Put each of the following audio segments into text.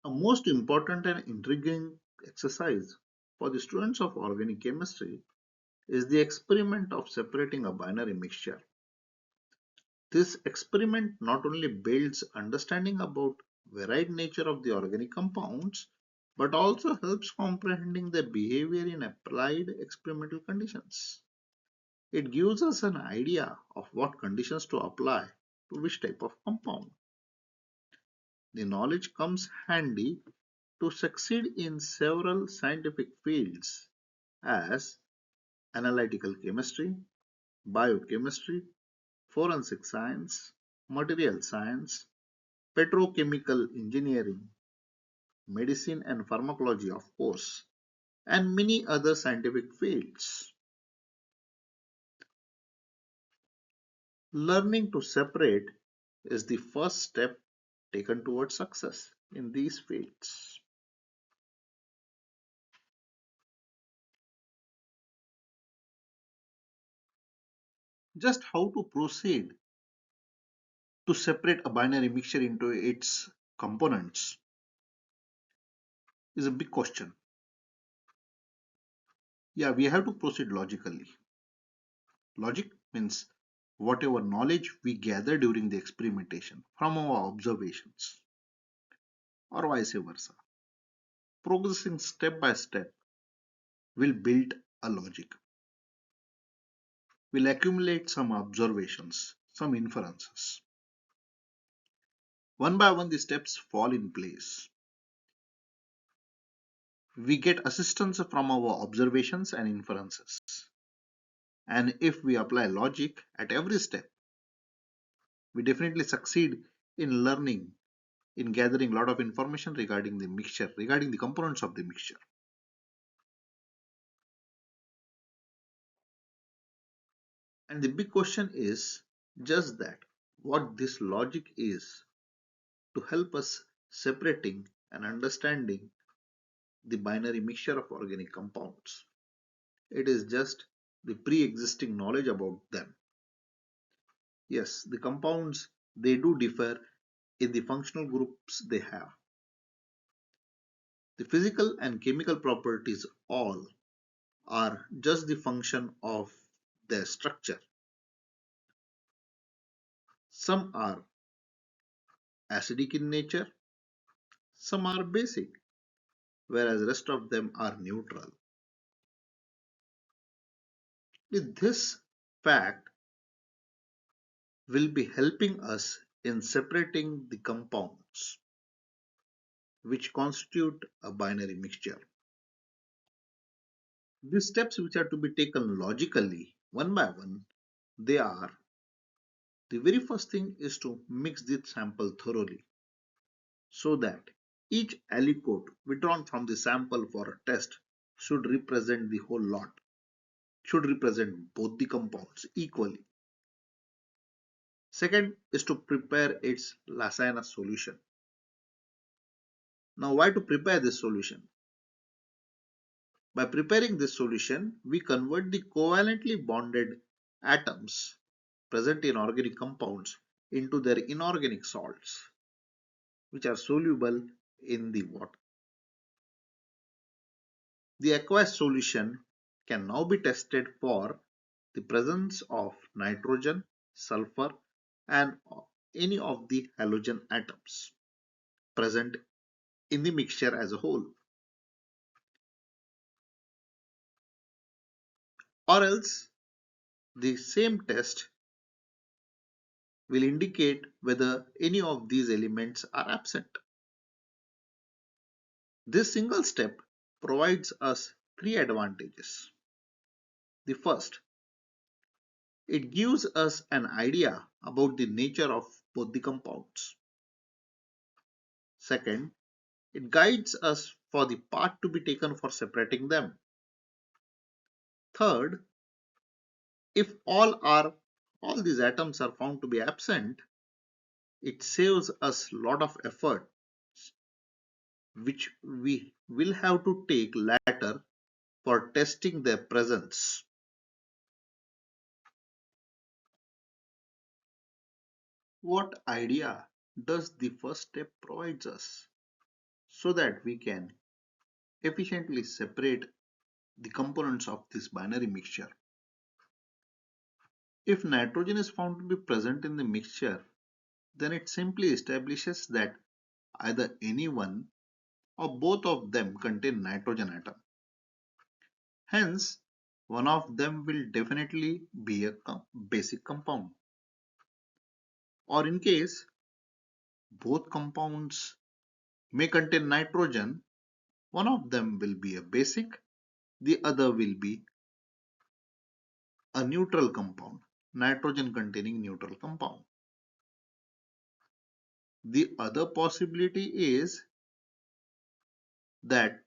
A most important and intriguing exercise for the students of organic chemistry is the experiment of separating a binary mixture. This experiment not only builds understanding about varied nature of the organic compounds, but also helps comprehending their behavior in applied experimental conditions. It gives us an idea of what conditions to apply to which type of compound. The knowledge comes handy to succeed in several scientific fields as analytical chemistry, biochemistry, forensic science, material science, petrochemical engineering, medicine and pharmacology, of course, and many other scientific fields. Learning to separate is the first step taken towards success in these fields. Just how to proceed to separate a binary mixture into its components is a big question. Yeah, we have to proceed logically. Logic means whatever knowledge we gather during the experimentation from our observations, or vice versa. Progressing step by step will build a logic. We'll accumulate some observations, some inferences. One by one, the steps fall in place. We get assistance from our observations and inferences. And if we apply logic at every step, we definitely succeed in learning, in gathering a lot of information regarding the mixture, regarding the components of the mixture. And the big question is just that what this logic is to help us separating and understanding the binary mixture of organic compounds. It is just the pre-existing knowledge about them. Yes, the compounds they do differ in the functional groups they have. The physical and chemical properties all are just the function of their structure. Some are acidic in nature, some are basic, whereas rest of them are neutral. This fact will be helping us in separating the compounds which constitute a binary mixture. These steps which are to be taken logically one by one, they are the very first thing is to mix the sample thoroughly so that each aliquot withdrawn from the sample for a test should represent the whole lot, should represent both the compounds equally. Second is to prepare its Lasagna solution. Now, why to prepare this solution? By preparing this solution, we convert the covalently bonded atoms present in organic compounds into their inorganic salts, which are soluble in the water. The aqueous solution can now be tested for the presence of nitrogen, sulfur, and any of the halogen atoms present in the mixture as a whole. Or else, the same test will indicate whether any of these elements are absent. This single step provides us three advantages. The first, it gives us an idea about the nature of both the compounds. Second, it guides us for the path to be taken for separating them. Third, if all these atoms are found to be absent, it saves us a lot of effort which we will have to take later for testing their presence. What idea does the first step provides us? so that we can efficiently separate the components of this binary mixture. If nitrogen is found to be present in the mixture, then it simply establishes that either any one or both of them contain nitrogen atom. Hence, one of them will definitely be a basic compound. Or in case both compounds may contain nitrogen, one of them will be a basic, the other will be a neutral compound, nitrogen containing neutral compound. The other possibility is that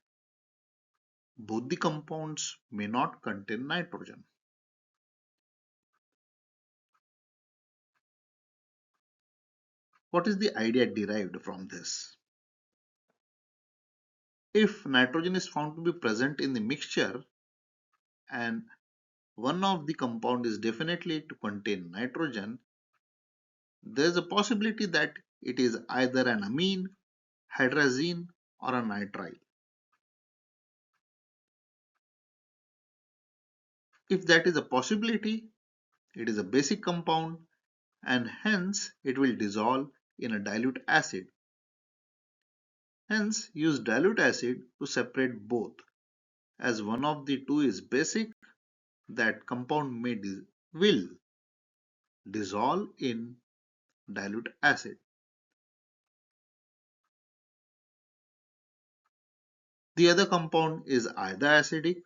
both the compounds may not contain nitrogen. What is the idea derived from this? If nitrogen is found to be present in the mixture and one of the compound is definitely to contain nitrogen, there is a possibility that it is either an amine, hydrazine, or a nitrile. If that is a possibility, it is a basic compound and hence it will dissolve in a dilute acid. Hence, use dilute acid to separate both. As one of the two is basic, that compound will dissolve in dilute acid. The other compound is either acidic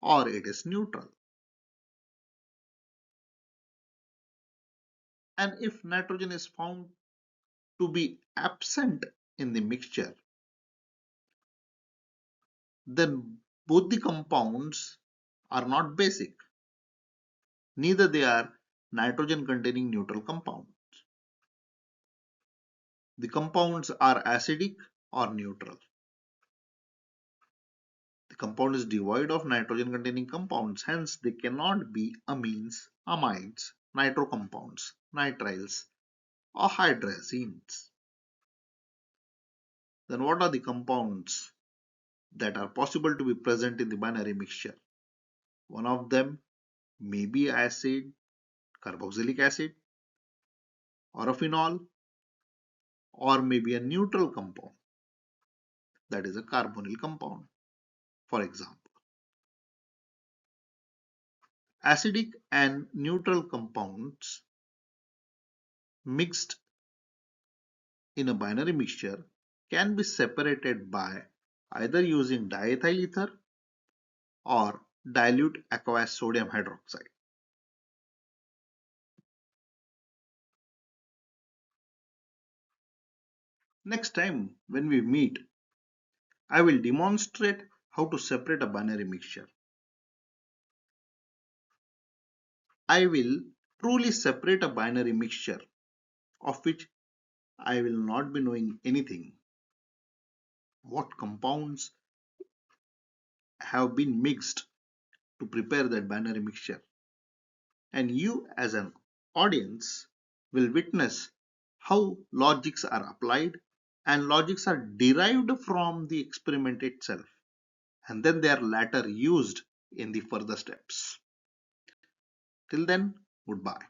or it is neutral. And if nitrogen is found to be absent in the mixture, then both the compounds are not basic. Neither they are nitrogen containing neutral compounds. The compounds are acidic or neutral. The compound is devoid of nitrogen containing compounds, hence they cannot be amines, amides, nitrocompounds, nitriles, or hydrazines. Then what are the compounds that are possible to be present in the binary mixture? One of them may be acid, carboxylic acid, or a phenol, or maybe a neutral compound, that is a carbonyl compound, for example. Acidic and neutral compounds mixed in a binary mixture can be separated by either using diethyl ether or dilute aqueous sodium hydroxide. Next time when we meet, I will demonstrate how to separate a binary mixture. I will truly separate a binary mixture of which I will not be knowing anything. What compounds have been mixed to prepare that binary mixture. And you as an audience will witness how logics are applied and logics are derived from the experiment itself and then they are later used in the further steps. Till then, goodbye.